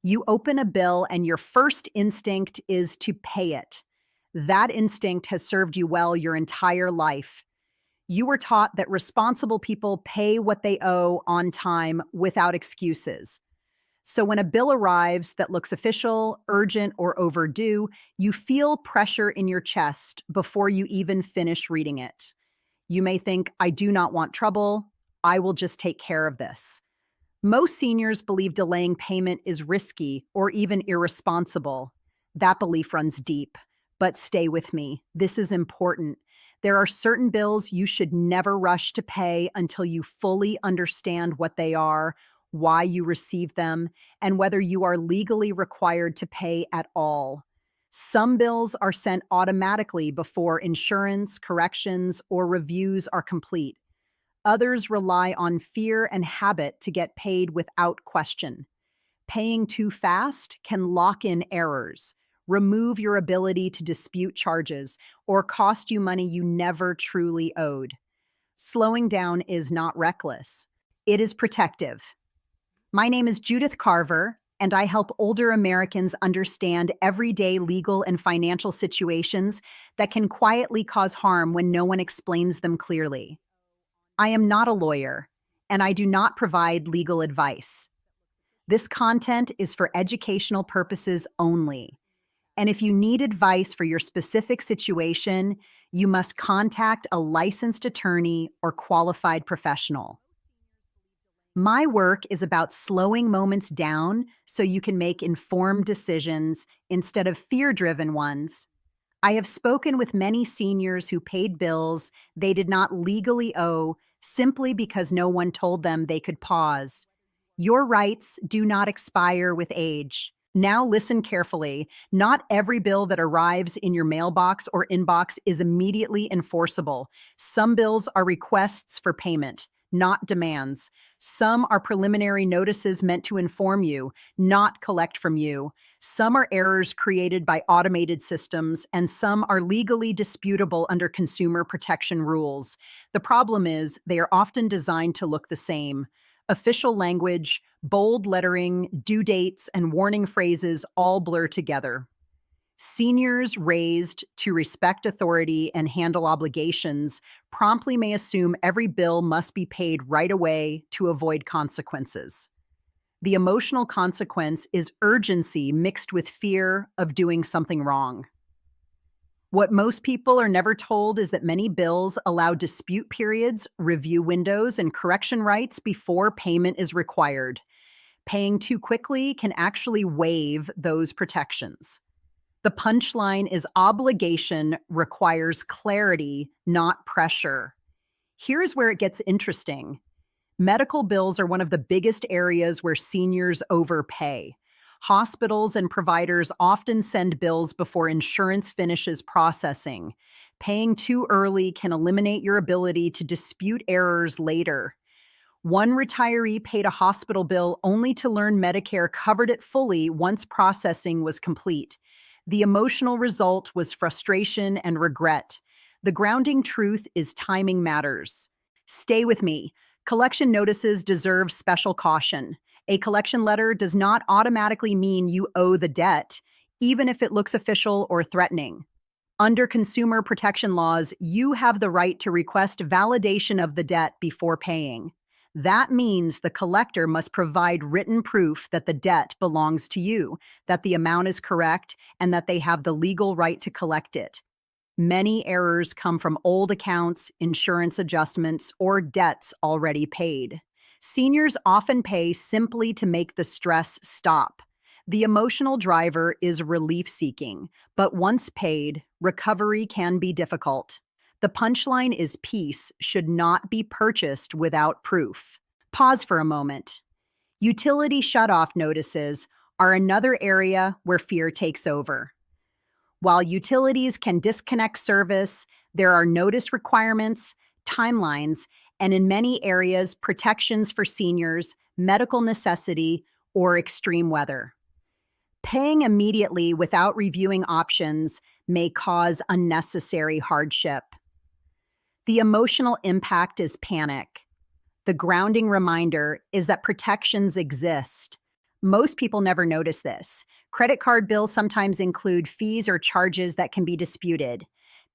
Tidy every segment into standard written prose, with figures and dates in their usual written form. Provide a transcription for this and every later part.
You open a bill and your first instinct is to pay it. That instinct has served you well your entire life. You were taught that responsible people pay what they owe on time without excuses. So when a bill arrives that looks official, urgent, or overdue, you feel pressure in your chest before you even finish reading it. You may think, I do not want trouble. I will just take care of this. Most seniors believe delaying payment is risky or even irresponsible. That belief runs deep. But stay with me. This is important. There are certain bills you should never rush to pay until you fully understand what they are, why you receive them, and whether you are legally required to pay at all. Some bills are sent automatically before insurance, corrections, or reviews are complete. Others rely on fear and habit to get paid without question. Paying too fast can lock in errors, remove your ability to dispute charges, or cost you money you never truly owed. Slowing down is not reckless. It is protective. My name is Judith Carver, and I help older Americans understand everyday legal and financial situations that can quietly cause harm when no one explains them clearly. I am not a lawyer, and I do not provide legal advice. This content is for educational purposes only. And if you need advice for your specific situation, you must contact a licensed attorney or qualified professional. My work is about slowing moments down so you can make informed decisions instead of fear-driven ones. I have spoken with many seniors who paid bills they did not legally owe simply because no one told them they could pause. Your rights do not expire with age. Now listen carefully. Not every bill that arrives in your mailbox or inbox is immediately enforceable. Some bills are requests for payment, not demands. Some are preliminary notices meant to inform you, not collect from you. Some are errors created by automated systems, and some are legally disputable under consumer protection rules. The problem is they are often designed to look the same. Official language, bold lettering, due dates, and warning phrases all blur together. Seniors raised to respect authority and handle obligations promptly may assume every bill must be paid right away to avoid consequences. The emotional consequence is urgency mixed with fear of doing something wrong. What most people are never told is that many bills allow dispute periods, review windows, and correction rights before payment is required. Paying too quickly can actually waive those protections. The punchline is obligation requires clarity, not pressure. Here's where it gets interesting. Medical bills are one of the biggest areas where seniors overpay. Hospitals and providers often send bills before insurance finishes processing. Paying too early can eliminate your ability to dispute errors later. One retiree paid a hospital bill only to learn Medicare covered it fully once processing was complete. The emotional result was frustration and regret. The grounding truth is timing matters. Stay with me. Collection notices deserve special caution. A collection letter does not automatically mean you owe the debt, even if it looks official or threatening. Under consumer protection laws, you have the right to request validation of the debt before paying. That means the collector must provide written proof that the debt belongs to you, that the amount is correct, and that they have the legal right to collect it. Many errors come from old accounts, insurance adjustments, or debts already paid. Seniors often pay simply to make the stress stop. The emotional driver is relief-seeking, but once paid, recovery can be difficult. The punchline is peace should not be purchased without proof. Pause for a moment. Utility shutoff notices are another area where fear takes over. While utilities can disconnect service, there are notice requirements, timelines, and in many areas, protections for seniors, medical necessity, or extreme weather. Paying immediately without reviewing options may cause unnecessary hardship. The emotional impact is panic. The grounding reminder is that protections exist, Most people never notice this. Credit card bills sometimes include fees or charges that can be disputed.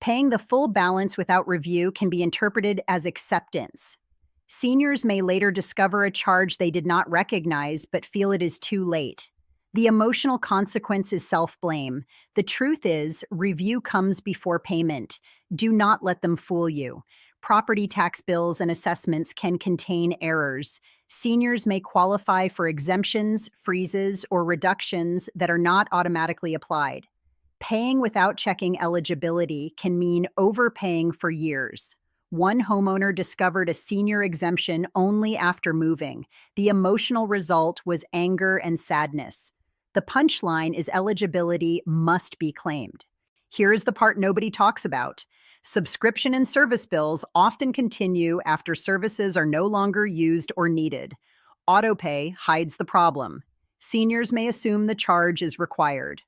Paying the full balance without review can be interpreted as acceptance. Seniors may later discover a charge they did not recognize but feel it is too late. The emotional consequence is self-blame. The truth is, review comes before payment. Do not let them fool you. Property tax bills and assessments can contain errors. Seniors may qualify for exemptions, freezes, or reductions that are not automatically applied. Paying without checking eligibility can mean overpaying for years. One homeowner discovered a senior exemption only after moving. The emotional result was anger and sadness. The punchline is eligibility must be claimed. Here is the part nobody talks about. Subscription and service bills often continue after services are no longer used or needed. Autopay hides the problem. Seniors may assume the charge is required.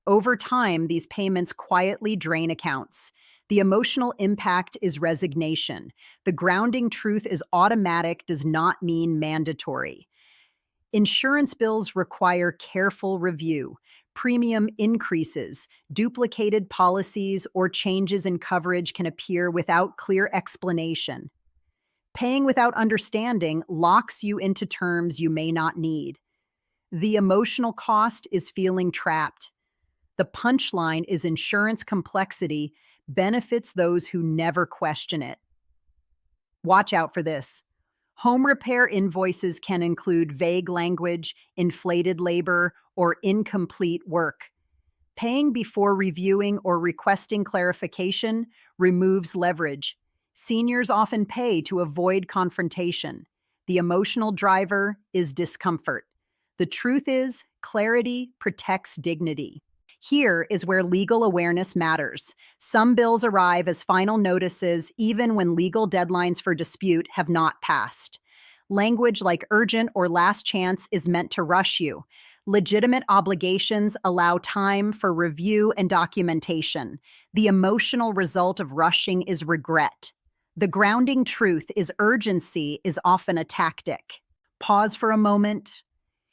Over time, these payments quietly drain accounts. The emotional impact is resignation. The grounding truth is automatic does not mean mandatory. Insurance bills require careful review. Premium increases, duplicated policies, or changes in coverage can appear without clear explanation. Paying without understanding locks you into terms you may not need. The emotional cost is feeling trapped. The punchline is insurance complexity benefits those who never question it. Watch out for this. Home repair invoices can include vague language, inflated labor, or incomplete work. Paying before reviewing or requesting clarification removes leverage. Seniors often pay to avoid confrontation. The emotional driver is discomfort. The truth is, clarity protects dignity. Here is where legal awareness matters. Some bills arrive as final notices even when legal deadlines for dispute have not passed. Language like urgent or last chance is meant to rush you. Legitimate obligations allow time for review and documentation. The emotional result of rushing is regret. The grounding truth is urgency is often a tactic. Pause for a moment.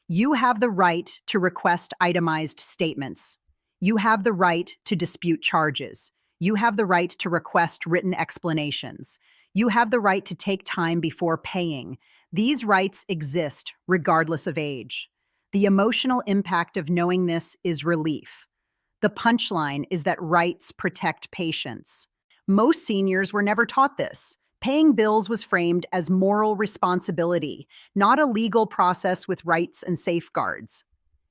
You have the right to request itemized statements. You have the right to dispute charges. You have the right to request written explanations. You have the right to take time before paying. These rights exist regardless of age. The emotional impact of knowing this is relief. The punchline is that rights protect patience. Most seniors were never taught this. Paying bills was framed as moral responsibility, not a legal process with rights and safeguards.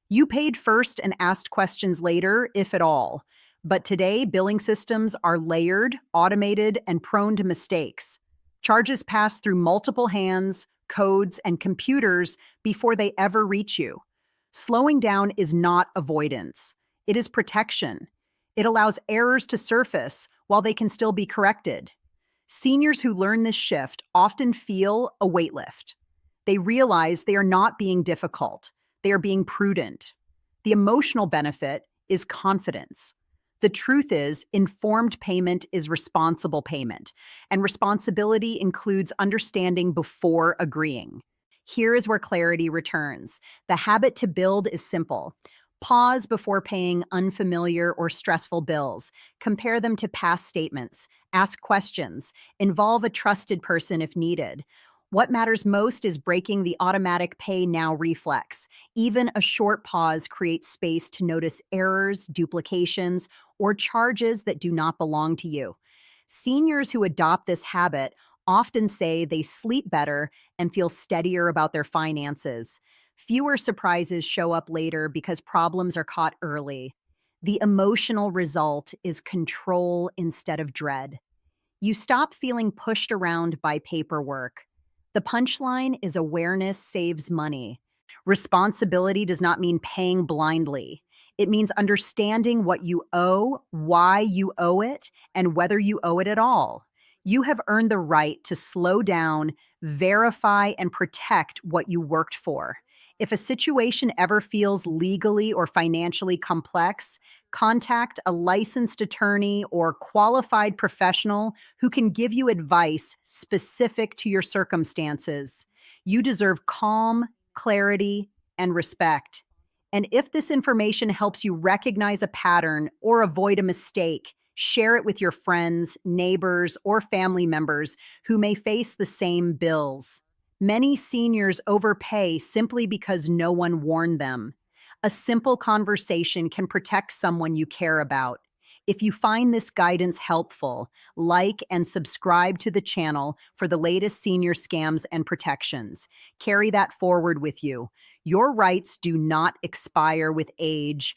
You paid first and asked questions later, if at all. But today, billing systems are layered, automated, and prone to mistakes. Charges pass through multiple hands, codes, and computers before they ever reach you. Slowing down is not avoidance. It is protection. It allows errors to surface while they can still be corrected. Seniors who learn this shift often feel a weight lift. They realize they are not being difficult. They are being prudent. The emotional benefit is confidence. The truth is, informed payment is responsible payment, and responsibility includes understanding before agreeing. Here is where clarity returns. The habit to build is simple. Pause before paying unfamiliar or stressful bills. Compare them to past statements. Ask questions. Involve a trusted person if needed. What matters most is breaking the automatic pay now reflex. Even a short pause creates space to notice errors, duplications, or charges that do not belong to you. Seniors who adopt this habit often say they sleep better and feel steadier about their finances. Fewer surprises show up later because problems are caught early. The emotional result is control instead of dread. You stop feeling pushed around by paperwork. The punchline is awareness saves money. Responsibility does not mean paying blindly. It means understanding what you owe, why you owe it, and whether you owe it at all. You have earned the right to slow down, verify, and protect what you worked for. If a situation ever feels legally or financially complex, contact a licensed attorney or qualified professional who can give you advice specific to your circumstances. You deserve calm, clarity, and respect. And if this information helps you recognize a pattern or avoid a mistake, share it with your friends, neighbors, or family members who may face the same bills. Many seniors overpay simply because no one warned them. A simple conversation can protect someone you care about. If you find this guidance helpful, like and subscribe to the channel for the latest senior scams and protections. Carry that forward with you. Your rights do not expire with age.